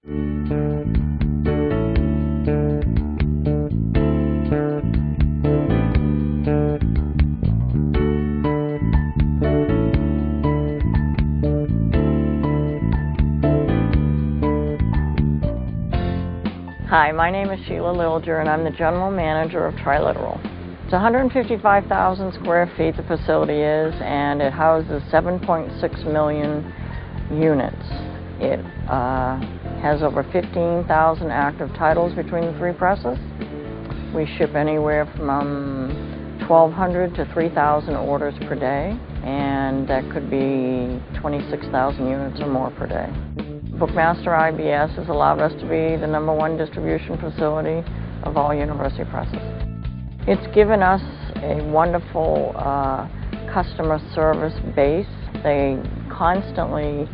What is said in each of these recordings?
Hi, my name is Sheila Lilja, and I'm the General Manager of TriLiteral. It's 155,000 square feet the facility is, and it houses 7.6 million units. It has over 15,000 active titles between the three presses. We ship anywhere from 1,200 to 3,000 orders per day, and that could be 26,000 units or more per day. Bookmaster IBS has allowed us to be the #1 distribution facility of all university presses. It's given us a wonderful customer service base. They constantly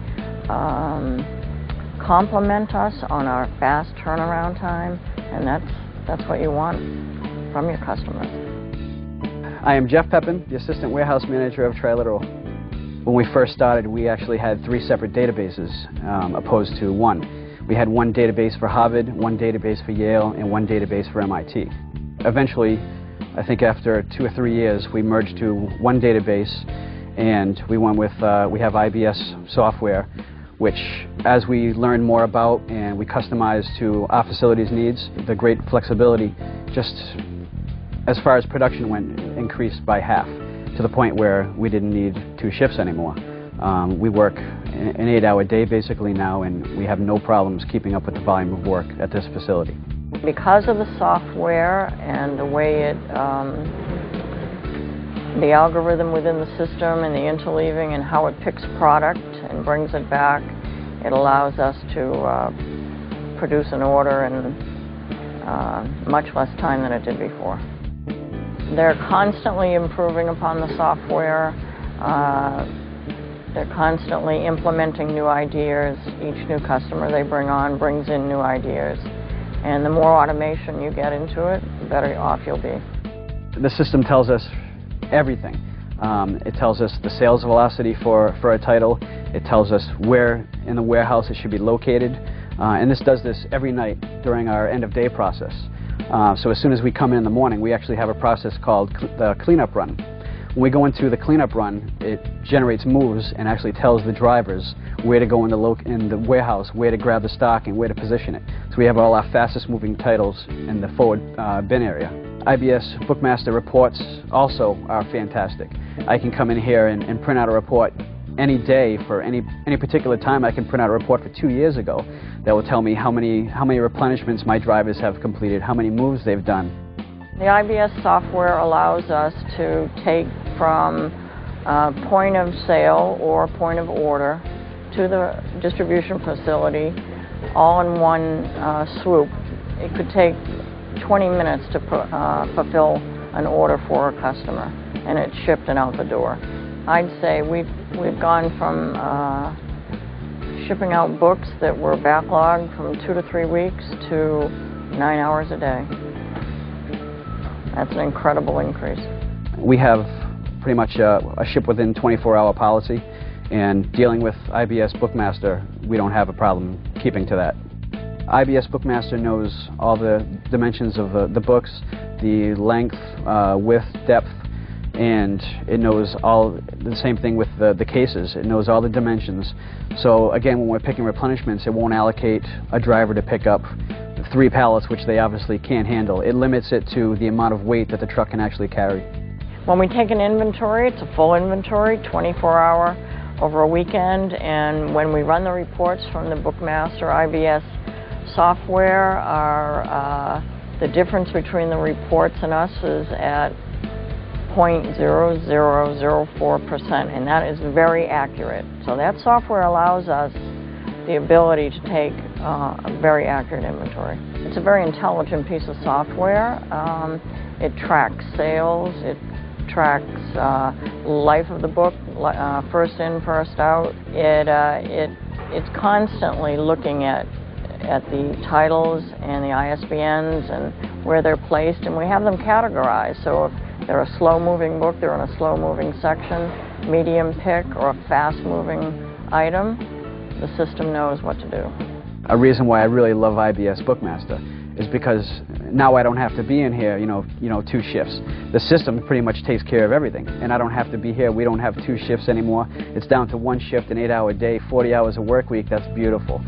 compliment us on our fast turnaround time, and that's what you want from your customers. I am Jeff Pepin, the Assistant Warehouse Manager of TriLiteral. When we first started, we actually had 3 separate databases opposed to 1. We had 1 database for Harvard, 1 database for Yale, and 1 database for MIT. Eventually, I think after 2 or 3 years, we merged to 1 database, and we went with, we have IBS software, which as we learned more about and we customized to our facility's needs, the great flexibility, just as far as production went, increased by half, to the point where we didn't need 2 shifts anymore. We work an 8-hour day basically now, and we have no problems keeping up with the volume of work at this facility. Because of the software and the way it, the algorithm within the system and the interleaving and how it picks product and brings it back, it allows us to produce an order in much less time than it did before. They're constantly improving upon the software. They're constantly implementing new ideas. Each new customer they bring on brings in new ideas. And the more automation you get into it, the better off you'll be. The system tells us everything. It tells us the sales velocity for a title. It tells us where in the warehouse it should be located. And this does this every night during our end-of-day process. So as soon as we come in the morning, we actually have a process called the cleanup run. When we go into the cleanup run, it generates moves and actually tells the drivers where to go in the warehouse, where to grab the stock, and where to position it. So we have all our fastest moving titles in the forward bin area. IBS Bookmaster reports also are fantastic. I can come in here and print out a report any day for any particular time. I can print out a report for 2 years ago that will tell me how many replenishments my drivers have completed, how many moves they've done. The IBS software allows us to take from point of sale or point of order to the distribution facility all in one swoop. It could take 20 minutes to fulfill an order for a customer, and it's shipped and out the door. I'd say we've gone from shipping out books that were backlogged from 2 to 3 weeks to 9 hours a day. That's an incredible increase. We have pretty much a ship within 24-hour policy, and dealing with IBS Bookmaster, we don't have a problem keeping to that. IBS Bookmaster knows all the dimensions of the books, the length, width, depth, and it knows all the same thing with the cases. It knows all the dimensions. So again, when we're picking replenishments, it won't allocate a driver to pick up 3 pallets, which they obviously can't handle. It limits it to the amount of weight that the truck can actually carry. When we take an inventory, it's a full inventory, 24-hour over a weekend, and when we run the reports from the Bookmaster IBS software, the difference between the reports and us is at 0.0004%, and that is very accurate. So that software allows us the ability to take a very accurate inventory. It's a very intelligent piece of software. It tracks sales, it tracks life of the book, first in, first out. It's constantly looking at the titles and the ISBNs and where they're placed, and we have them categorized. So if they're a slow-moving book, they're in a slow-moving section, medium pick, or a fast-moving item, the system knows what to do. A reason why I really love IBS Bookmaster is because now I don't have to be in here, 2 shifts. The system pretty much takes care of everything, and I don't have to be here. We don't have 2 shifts anymore. It's down to 1 shift, an 8-hour day, 40 hours a work week. That's beautiful.